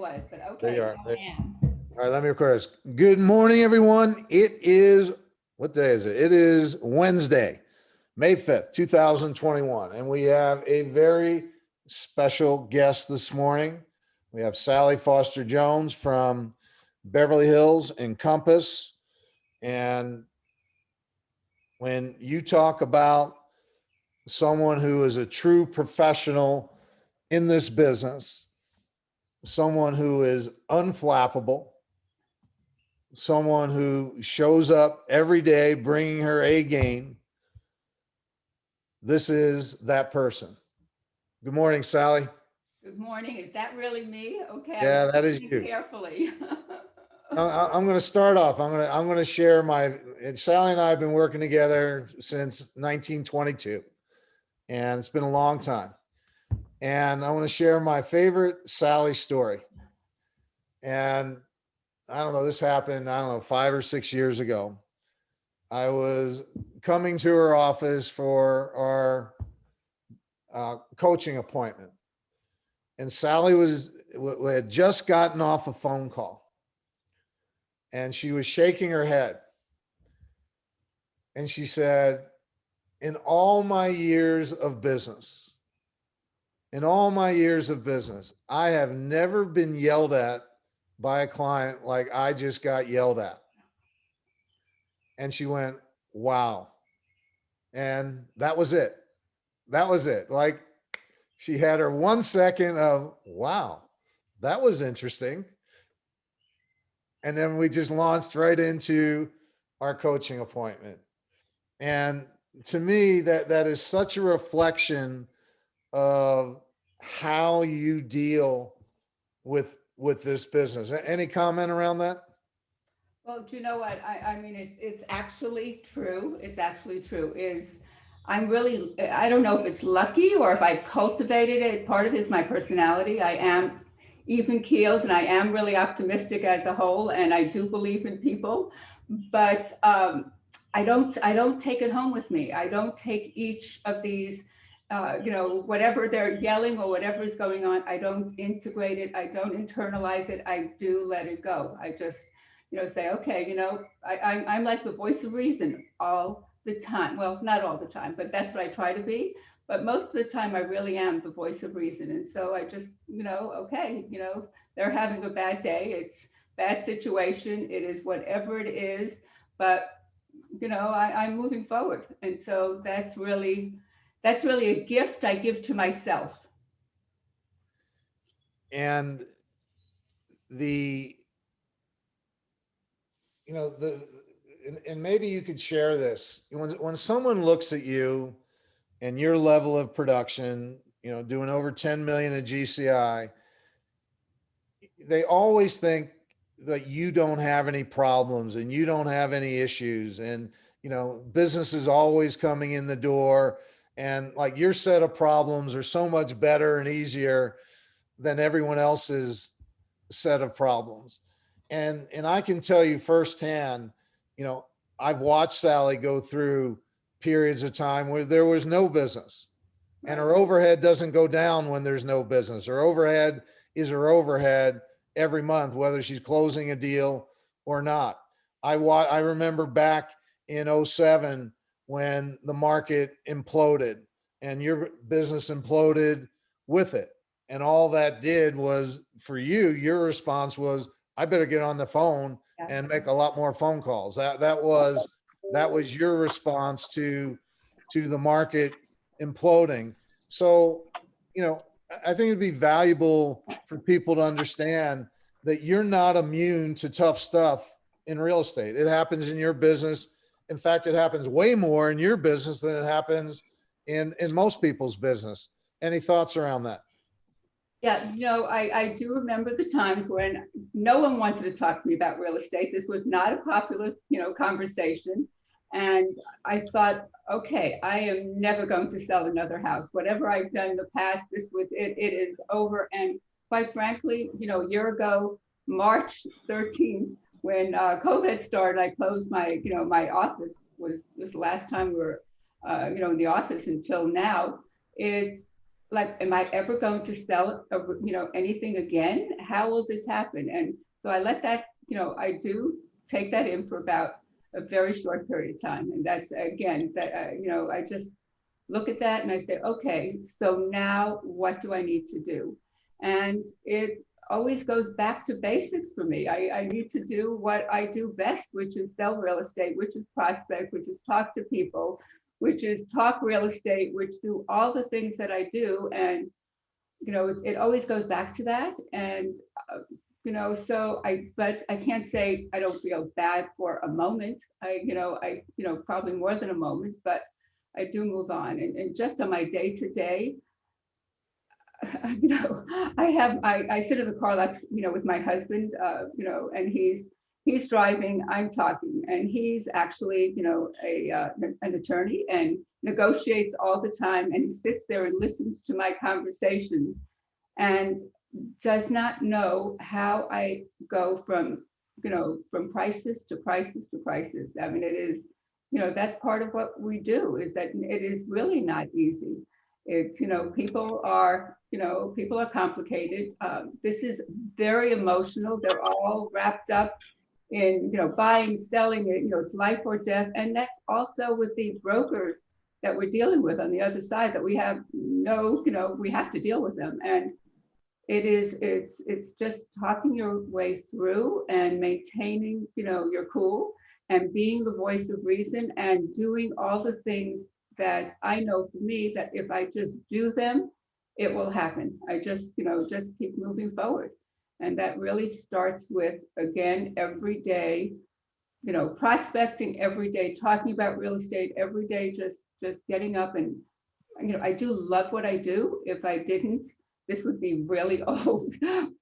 Was, but There you okay, are. now I am. All right, let me record this. Good morning, everyone. It is, what day is it? It is Wednesday, May 5th, 2021. And we have a very special guest this morning. We have Sally Foster Jones from Beverly Hills and Compass. And when you talk about someone who is a true professional in this business, someone who is unflappable, someone who shows up every day bringing her A game, this is that person. Good morning, Sally. Good morning. Is that really me? Okay, I was Yeah, that is listening you. carefully. I'm going to start off. I'm going to share my. Sally and I have been working together since 1922, and it's been a long time. And I want to share my favorite Sally story. And I don't know, this happened, I don't know, 5 or 6 years ago. I was coming to her office for our coaching appointment. And Sally had just gotten off a phone call and she was shaking her head. And she said, in all my years of business, in all my years of business, I have never been yelled at by a client like I just got yelled at. And she went, wow. And that was it. That was it. Like she had her 1 second of, wow, that was interesting. And then we just launched right into our coaching appointment. And to me, that is such a reflection of how you deal with this business. Any comment around that? Well, do you know what? I mean, it's actually true. It's actually true. I'm really, I don't know if it's lucky or if I've cultivated it. Part of it is my personality. I am even keeled and I am really optimistic as a whole, and I do believe in people. But I don't take it home with me. I don't take each of these, whatever they're yelling or whatever is going on. I don't integrate it. I don't internalize it. I do let it go. I just say, okay, I'm like the voice of reason all the time. Well, not all the time, but that's what I try to be. But most of the time, I really am the voice of reason. And so I just, okay, they're having a bad day. It's bad situation. It is whatever it is. But, I'm moving forward. And so that's really a gift I give to myself. And the the and maybe you could share this when someone looks at you and your level of production, doing over 10 million at GCI, they always think that you don't have any problems and you don't have any issues, and business is always coming in the door, and like your set of problems are so much better and easier than everyone else's set of problems. And I can tell you firsthand, you know, I've watched Sally go through periods of time where there was no business, and Right. her overhead doesn't go down when there's no business. Her overhead is her overhead every month, whether she's closing a deal or not. I remember back in '07 when the market imploded and your business imploded with it. And all that did was, for you, your response was, I better get on the phone Yeah. and make a lot more phone calls. That was your response to the market imploding. So, I think it'd be valuable for people to understand that you're not immune to tough stuff in real estate. It happens in your business. In fact, it happens way more in your business than it happens in most people's business. Any thoughts around that? Yeah, I do remember the times when no one wanted to talk to me about real estate. This was not a popular, conversation. And I thought, okay, I am never going to sell another house. Whatever I've done in the past, this was it, it is over. And quite frankly, a year ago, March 13th, when COVID started, I closed my office. Was the last time we were, in the office until now. It's like, am I ever going to sell, anything again? How will this happen? And so I let that, I do take that in for about a very short period of time. And that's, again, that, I just look at that and I say, okay, so now what do I need to do? And it always goes back to basics for me. I need to do what I do best, which is sell real estate, which is prospect, which is talk to people, which is talk real estate, which do all the things that I do. And, it always goes back to that. And, but I can't say I don't feel bad for a moment. Probably more than a moment, but I do move on. And just on my day to day, I sit in the car, that's, with my husband, and he's driving, I'm talking, and he's actually, an attorney and negotiates all the time. And he sits there and listens to my conversations and does not know how I go from prices to prices to prices. I mean, it is, that's part of what we do, is that it is really not easy. It's, people are complicated. This is very emotional. They're all wrapped up in, buying, selling it, it's life or death. And that's also with the brokers that we're dealing with on the other side, that we have we have to deal with them. And it's just talking your way through and maintaining, your cool and being the voice of reason and doing all the things that I know for me, that if I just do them, it will happen. I just keep moving forward. And that really starts with, again, every day, prospecting every day, talking about real estate every day, just getting up. And, I do love what I do. If I didn't, this would be really old,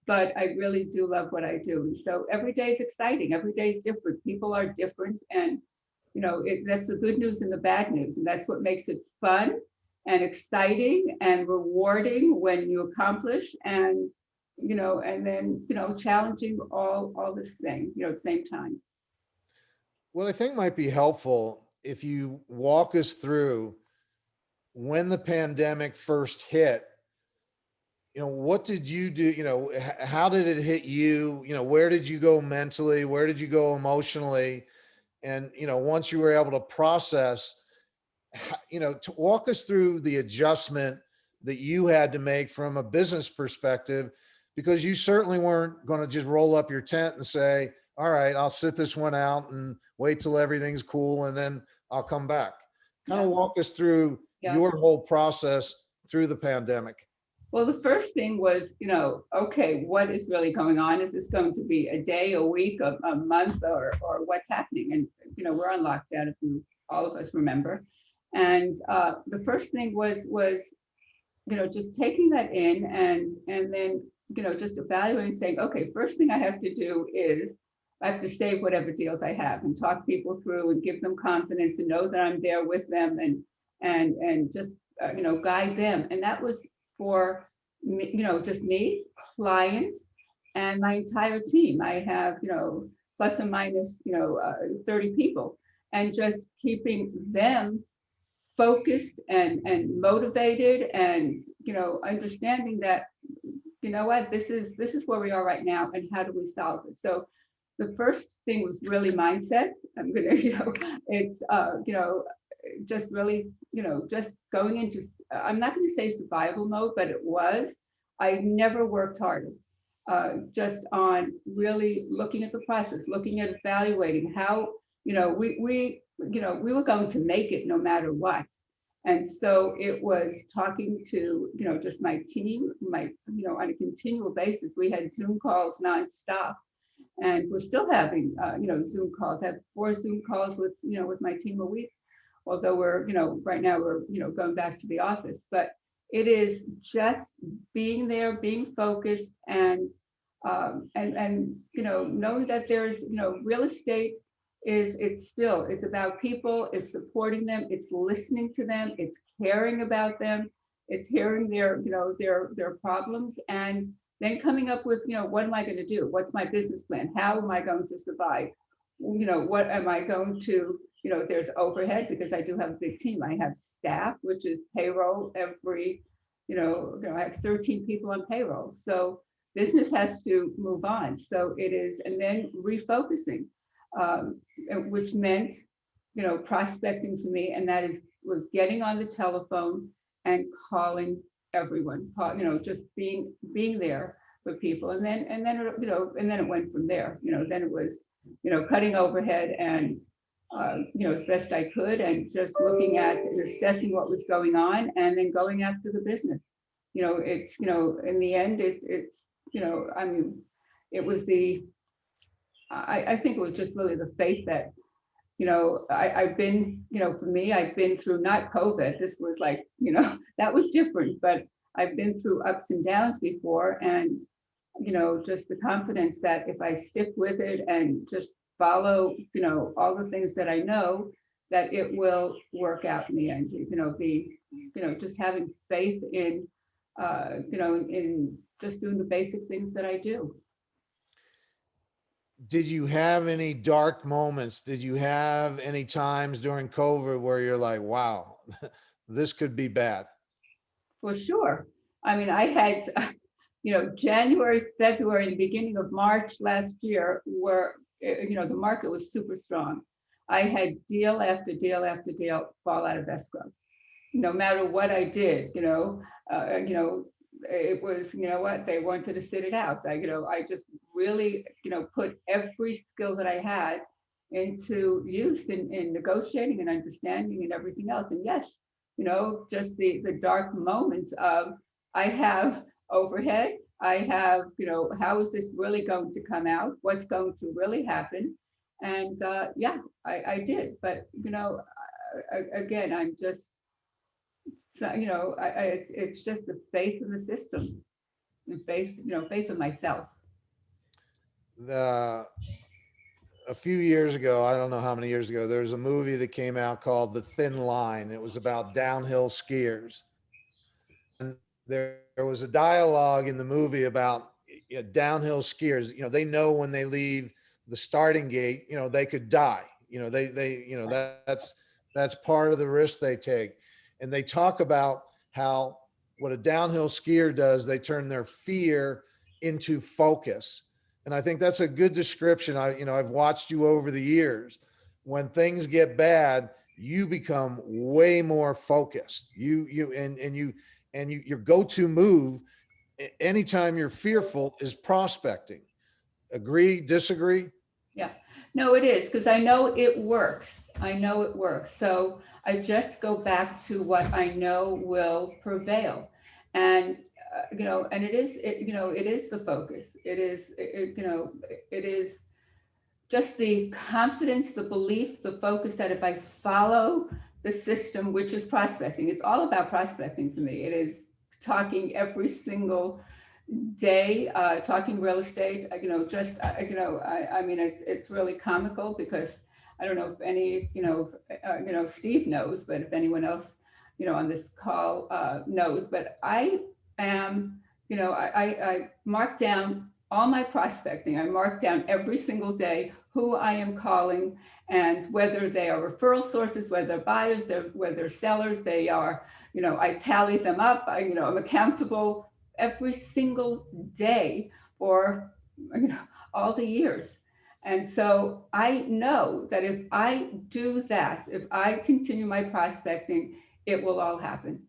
but I really do love what I do. And so every day is exciting. Every day is different. People are different. And that's the good news and the bad news. And that's what makes it fun and exciting and rewarding when you accomplish, and, and then, challenging all this thing, at the same time. What I think might be helpful, if you walk us through when the pandemic first hit, what did you do? How did it hit you? Where did you go mentally? Where did you go emotionally? And, once you were able to process, to walk us through the adjustment that you had to make from a business perspective, because you certainly weren't going to just roll up your tent and say, all right, I'll sit this one out and wait till everything's cool, and then I'll come back. Kind of walk us through your whole process through the pandemic. Well, the first thing was, okay, what is really going on? Is this going to be a day, a week, a month, or what's happening? And, we're on lockdown, if all of us remember. And the first thing was, just taking that in, and then, just evaluating, saying, okay, first thing I have to do is I have to save whatever deals I have and talk people through and give them confidence and know that I'm there with them, and just, guide them. And that was for me, just me, clients, and my entire team. I have, plus or minus, 30 people, and just keeping them focused and motivated, and, understanding that, what, this is where we are right now, and how do we solve it? So the first thing was really mindset. I'm gonna, it's, just really, just going into, I'm not going to say survival mode, but it was. I never worked harder, just on really looking at the process, looking at evaluating how, we were going to make it no matter what. And so it was talking to, just my team, on a continual basis. We had Zoom calls nonstop, and we're still having, Zoom calls. I have 4 Zoom calls with, with my team a week. Although we're, right now we're, going back to the office, but it is just being there, being focused, and knowing that there's, real estate it's about people, it's supporting them, it's listening to them, it's caring about them, it's hearing their problems, and then coming up with, what am I going to do? What's my business plan? How am I going to survive? What am I going to, there's overhead, because I do have a big team. I have staff, which is payroll every, I have 13 people on payroll. So business has to move on. So it is, and then refocusing, which meant, prospecting for me. And that was getting on the telephone and calling everyone, just being there for people. And then it went from there. Then it was, cutting overhead and, as best I could, and just looking at assessing what was going on and then going after the business. It's, in the end, it's, I mean, it was I think it was just really the faith that, I've been, for me, I've been through not COVID. This was like, that was different, but I've been through ups and downs before. And, just the confidence that if I stick with it and just follow, all the things that I know, that it will work out in the end, just having faith in, in just doing the basic things that I do. Did you have any dark moments? Did you have any times during COVID where you're like, wow, this could be bad? For sure. I mean, I had, January, February, and beginning of March last year were, the market was super strong. I had deal after deal after deal fall out of escrow. No matter what I did, it was, what, they wanted to sit it out. I just really, put every skill that I had into use in negotiating and understanding and everything else. And yes, just the dark moments of, I have overhead, I have, how is this really going to come out? What's going to really happen? And yeah, I did. But, again, I'm just, so, it's just the faith in the system and faith, faith in myself. A few years ago, I don't know how many years ago, there was a movie that came out called The Thin Line. It was about downhill skiers. And there was a dialogue in the movie about downhill skiers. They know when they leave the starting gate, they could die. That's part of the risk they take. And they talk about how what a downhill skier does, they turn their fear into focus. And I think that's a good description. I've watched you over the years. When things get bad, you become way more focused. Your go-to move anytime you're fearful is prospecting. Agree, disagree? Yeah, no, it is, because I know it works. I know it works. So I just go back to what I know will prevail. And, and it is, it is the focus. It is, it is just the confidence, the belief, the focus that if I follow the system, which is prospecting, it's all about prospecting for me. It is talking every single day, talking real estate, I mean, it's really comical because I don't know if any, Steve knows, but if anyone else, on this call knows, but I am, I mark down all my prospecting. I mark down every single day who I am calling and whether they are referral sources, whether they're buyers, whether they're sellers, they are, I tally them up. I'm accountable every single day for all the years. And so I know that if I do that, if I continue my prospecting, it will all happen.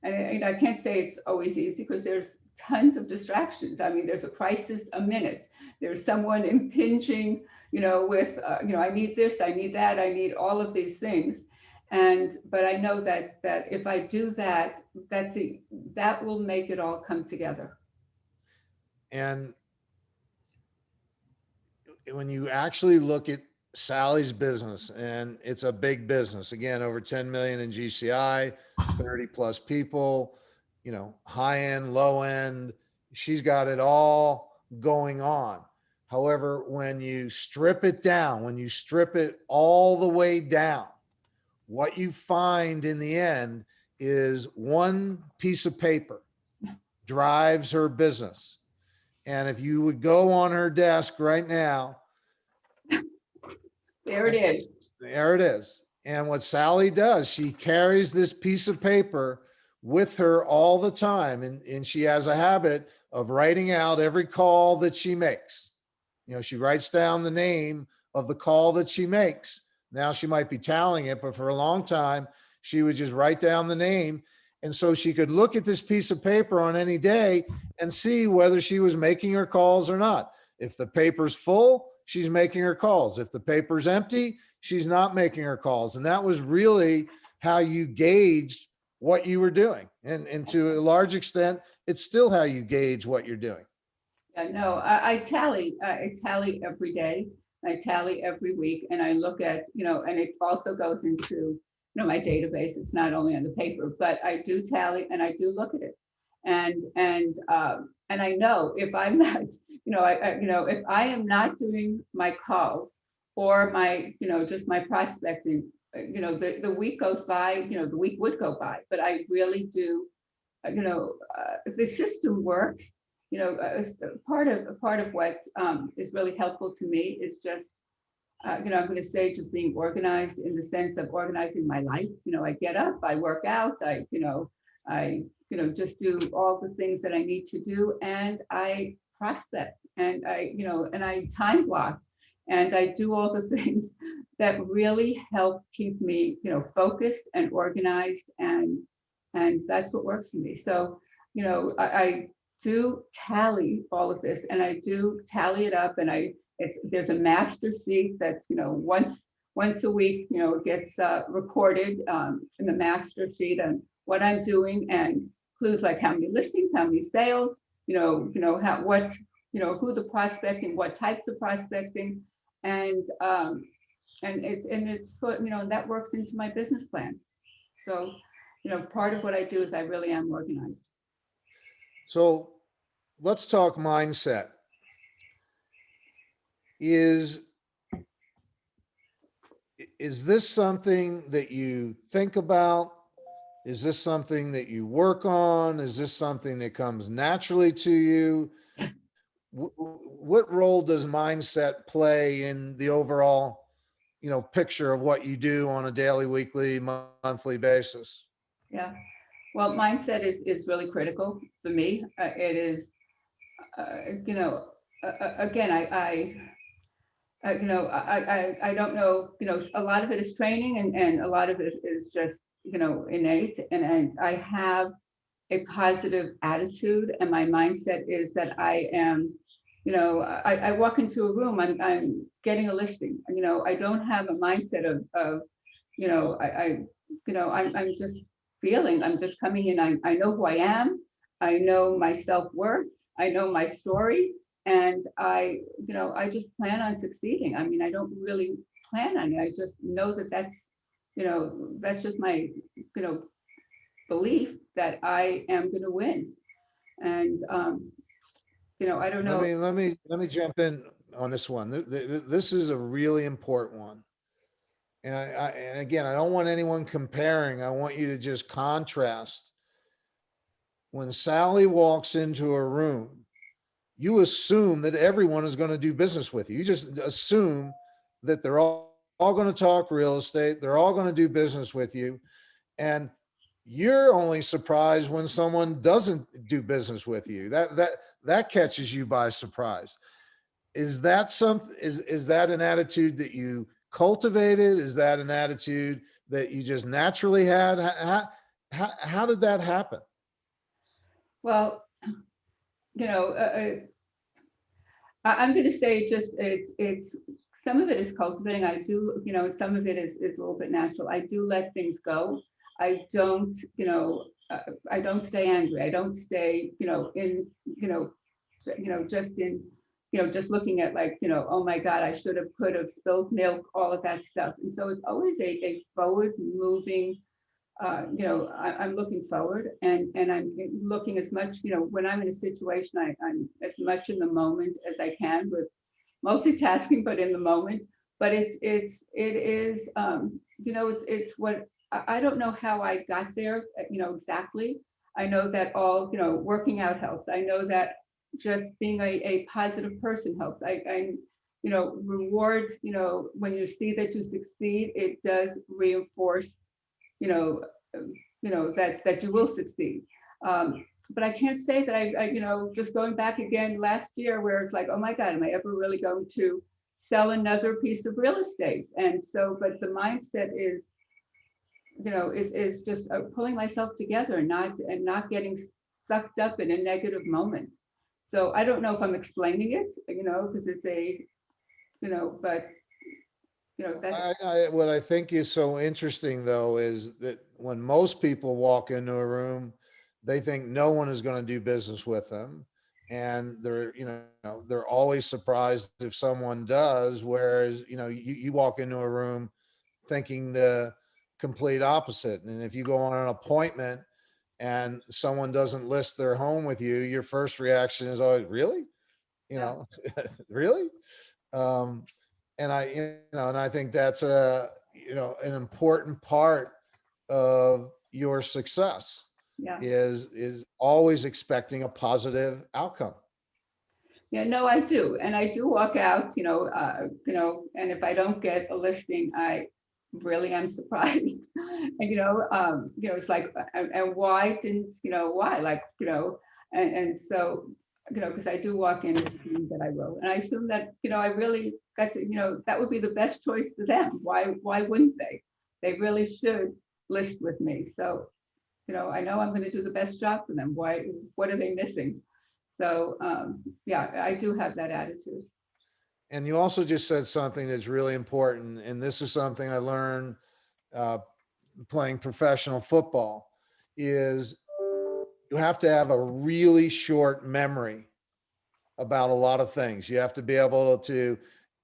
And I can't say it's always easy because there's tons of distractions. I mean, there's a crisis a minute. There's someone impinging, with, I need this, I need that, I need all of these things. But I know that if I do that, that will make it all come together. And when you actually look at Sally's business, and it's a big business, again, over 10 million in GCI, 30 plus people, high end, low end, she's got it all going on. However, when you strip it down, when you strip it all the way down, what you find in the end is one piece of paper drives her business. And if you would go on her desk right now, there it is. There it is. And what Sally does, she carries this piece of paper with her all the time. And she has a habit of writing out every call that she makes. You know, she writes down the name of the call that she makes. Now she might be tallying it, but for a long time, she would just write down the name. And so she could look at this piece of paper on any day and see whether she was making her calls or not. If the paper's full, she's making her calls. If the paper's empty, she's not making her calls. And that was really how you gauged what you were doing. And to a large extent, it's still how you gauge what you're doing. Yeah, no, I tally every day. I tally every week, and I look at, and it also goes into, my database. It's not only on the paper, but I do tally and I do look at it. And I know if I'm not, if I am not doing my calls or my, just my prospecting, the week goes by, the week would go by, but I really do, the system works. Part of what is really helpful to me is just, I'm going to say just being organized in the sense of organizing my life. I get up, I work out, I just do all the things that I need to do, and I prospect, and I time block, and I do all the things that really help keep me, focused and organized, and that's what works for me. So, I do tally all of this, and I do tally it up, and there's a master sheet that's, once a week, it gets recorded in the master sheet and what I'm doing, and includes like how many listings, how many sales, who the prospecting, what types of prospecting, and it's that works into my business plan. So, part of what I do is I really am organized. So let's talk mindset. Is this something that you think about? Is this something that you work on? Is this something that comes naturally to you? What role does mindset play in the overall, picture of what you do on a daily, weekly, monthly basis? Yeah. Well, mindset is really critical for me. It is, again, I don't know, a lot of it is training, and a lot of it is just, innate. And I have a positive attitude, and my mindset is that I am, I walk into a room, I'm getting a listing, I don't have a mindset of I'm just feeling, I'm just coming in, I know who I am, I know my self-worth, I know my story, and I just plan on succeeding. I mean, I don't really plan on it. I just know that that's just my, belief that I am going to win. And, I don't know. Let me jump in on this one. This is a really important one. And again, I don't want anyone comparing. I want you to just contrast. When Sally walks into a room, you assume that everyone is going to do business with you. You just assume that they're all going to talk real estate. They're all going to do business with you. And you're only surprised when someone doesn't do business with you. That catches you by surprise. Is that is that an attitude that you cultivated? Is that an attitude that you just naturally had? How did that happen? Well, I'm going to say just it's some of it is cultivating. I do, some of it is a little bit natural. I do let things go. I don't, I don't stay angry. I don't stay, just in, just looking at like, oh my God, I should have, could have, spilled milk, all of that stuff. And so it's always a forward moving, I'm looking forward, and I'm looking as much, when I'm in a situation, I'm as much in the moment as I can, with multitasking, but in the moment. But it is, it's what, I don't know how I got there, exactly. I know that all, working out helps. I know that just being a positive person helps. I rewards, when you see that you succeed, it does reinforce, that you will succeed. But I can't say that just going back again last year where it's like, oh my God, am I ever really going to sell another piece of real estate? And so, but the mindset is just pulling myself together and not getting sucked up in a negative moment. So I don't know if I'm explaining it, because it's but that's What I think is so interesting though is that when most people walk into a room, they think no one is going to do business with them, and they're always surprised if someone does. Whereas you walk into a room thinking the complete opposite, and if you go on an appointment and someone doesn't list their home with you, your first reaction is always, really, yeah. really. Um, and I think that's an important part of your success Yeah. is always expecting a positive outcome. Yeah, no, I do. And I do walk out, and if I don't get a listing, I really am surprised. And, it's like, and why didn't, why? Like, and so, because I do walk in assuming that I will. And I assume that, I really, that would be the best choice for them. Why wouldn't they? They really should list with me. So, I know I'm going to do the best job for them. What are they missing? So, yeah, I do have that attitude. And you also just said something that's really important, and this is something I learned uh, playing professional football, is you have to have a really short memory about a lot of things. You have to be able to,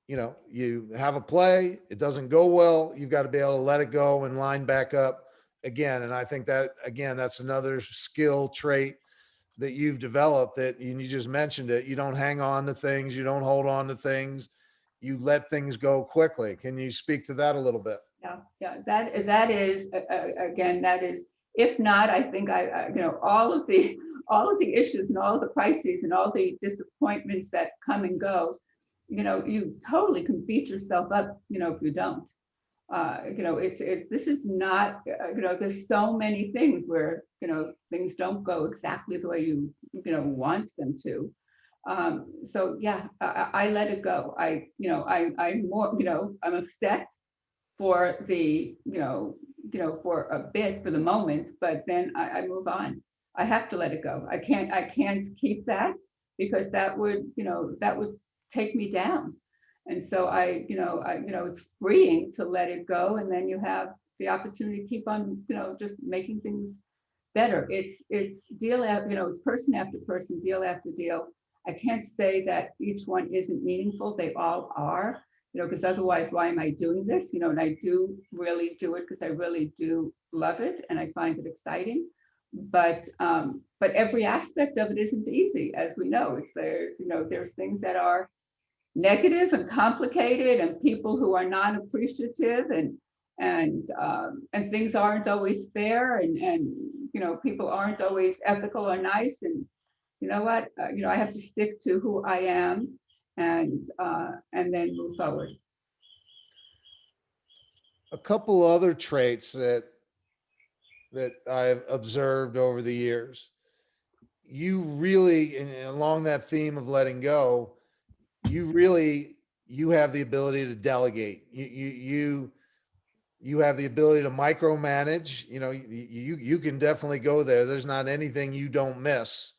you have a play, it doesn't go well, you've got to be able to let it go and line back up again. And I think that, again, that's another skill trait that you've developed, that you just mentioned it. You don't hang on to things, you don't hold on to things, you let things go quickly. Can you speak to that a little bit? Yeah. That is again, that is, if not, I think all of the issues and all the crises and all the disappointments that come and go, you totally can beat yourself up, if you don't. This is not, there's so many things where, things don't go exactly the way you want them to. So yeah, I let it go. I'm more, I'm upset for for a bit, for the moment, but then I move on. I have to let it go. I can't keep that, because that would take me down. And so it's freeing to let it go. And then you have the opportunity to keep on, just making things better. It's deal after, it's person after person, deal after deal. I can't say that each one isn't meaningful. They all are, because otherwise, why am I doing this? And I do really do it because I really do love it and I find it exciting. But every aspect of it isn't easy, as we know. There's things that are negative and complicated, and people who are non-appreciative, and things aren't always fair, and people aren't always ethical or nice. And you know what, I have to stick to who I am, and then move forward. A couple other traits that I've observed over the years. You really, and along that theme of letting go, you have the ability to delegate. You have the ability to micromanage. You can definitely go there. There's not anything you don't miss,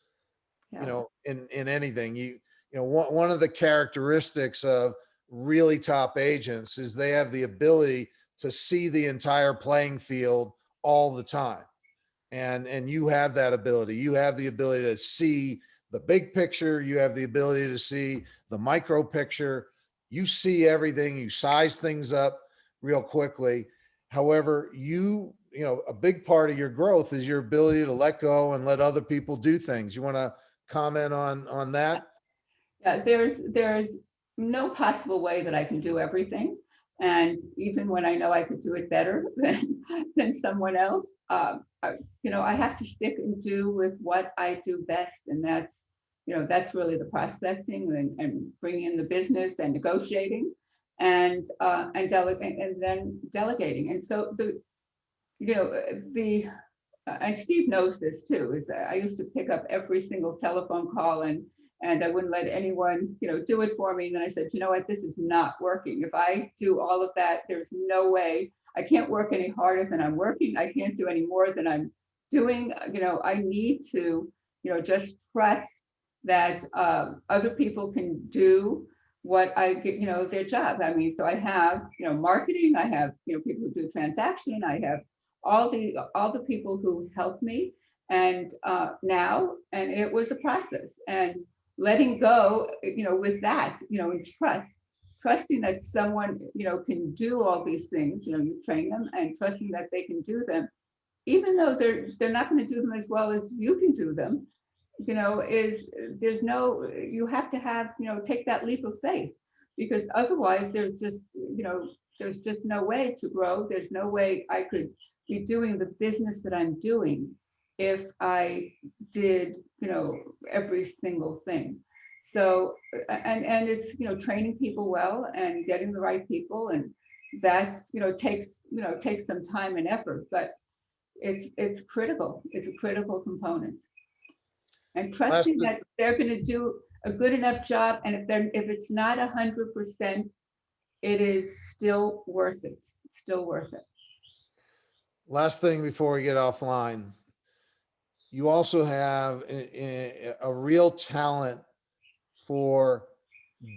Yeah. in anything. One of the characteristics of really top agents is they have the ability to see the entire playing field all the time. And you have that ability. You have the ability to see the big picture. You have the ability to see the micro picture. You see everything. You size things up real quickly. However, a big part of your growth is your ability to let go and let other people do things. You want to comment on that? Yeah, there's no possible way that I can do everything. And even when I know I could do it better than someone else, I have to stick and do with what I do best. And that's really the prospecting, and bringing in the business and negotiating, and then delegating. And so the and Steve knows this too, is that I used to pick up every single telephone call and I wouldn't let anyone, do it for me. And then I said, you know what, this is not working. If I do all of that, there's no way. I can't work any harder than I'm working. I can't do any more than I'm doing. I need to, just trust that other people can do what I get, their job. I mean, so I have, marketing, I have, people who do transaction, I have all the people who help me. And now, and it was a process, and letting go, with that, and trusting that someone, can do all these things, you train them, and trusting that they can do them, even though they're not going to do them as well as you can do them, there's no, you have to have, take that leap of faith, because otherwise there's just no way to grow. There's no way I could be doing the business that I'm doing if I did, every single thing. So, and it's, training people well and getting the right people, and that, takes some time and effort, but it's critical. It's a critical component. And trusting that they're going to do a good enough job, and if it's not 100%, it is still worth it. Still worth it. Last thing before we get offline, you also have a real talent for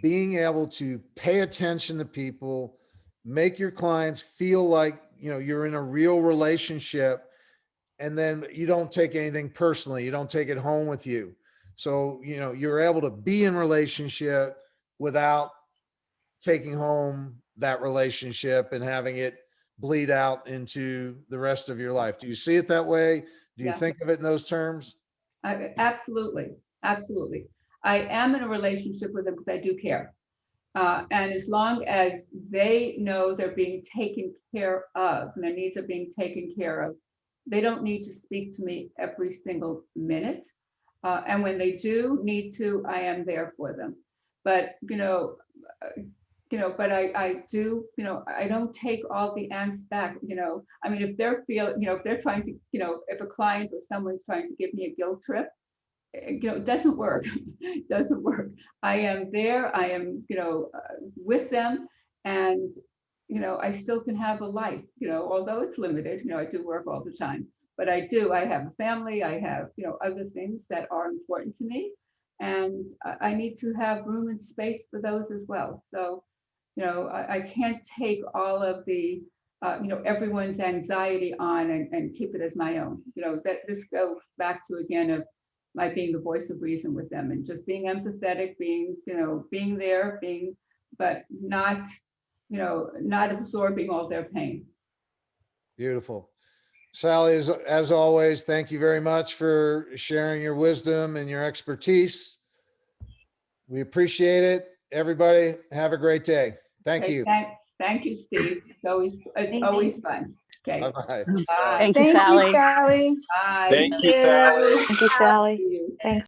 being able to pay attention to people, make your clients feel like, you're in a real relationship, and then you don't take anything personally. You don't take it home with you. So, you're able to be in relationship without taking home that relationship and having it bleed out into the rest of your life. Do you see it that way? Do you think of it in those terms? Absolutely. Absolutely. I am in a relationship with them because I do care. And as long as they know they're being taken care of, and their needs are being taken care of, they don't need to speak to me every single minute. And when they do need to, I am there for them. But, but I do, I don't take all the angst back, I mean, if they're if they're trying to, if a client or someone's trying to give me a guilt trip, it doesn't work. It doesn't work. I am there. I am, with them, and, I still can have a life, although it's limited, I do work all the time, but I have a family. I have, other things that are important to me, and I need to have room and space for those as well. So, I can't take all of the, everyone's anxiety on and keep it as my own, that this goes back to, again, of my being the voice of reason with them, and just being empathetic, being, being there, but not, not absorbing all their pain. Beautiful. Sally, as always, thank you very much for sharing your wisdom and your expertise. We appreciate it. Everybody, have a great day. Thank you. Thank you, Steve. It's always fun. Okay. All right. Bye. Thank you, Sally. Bye. Thank you, Sally. Thank you, Sally. See you. Thanks.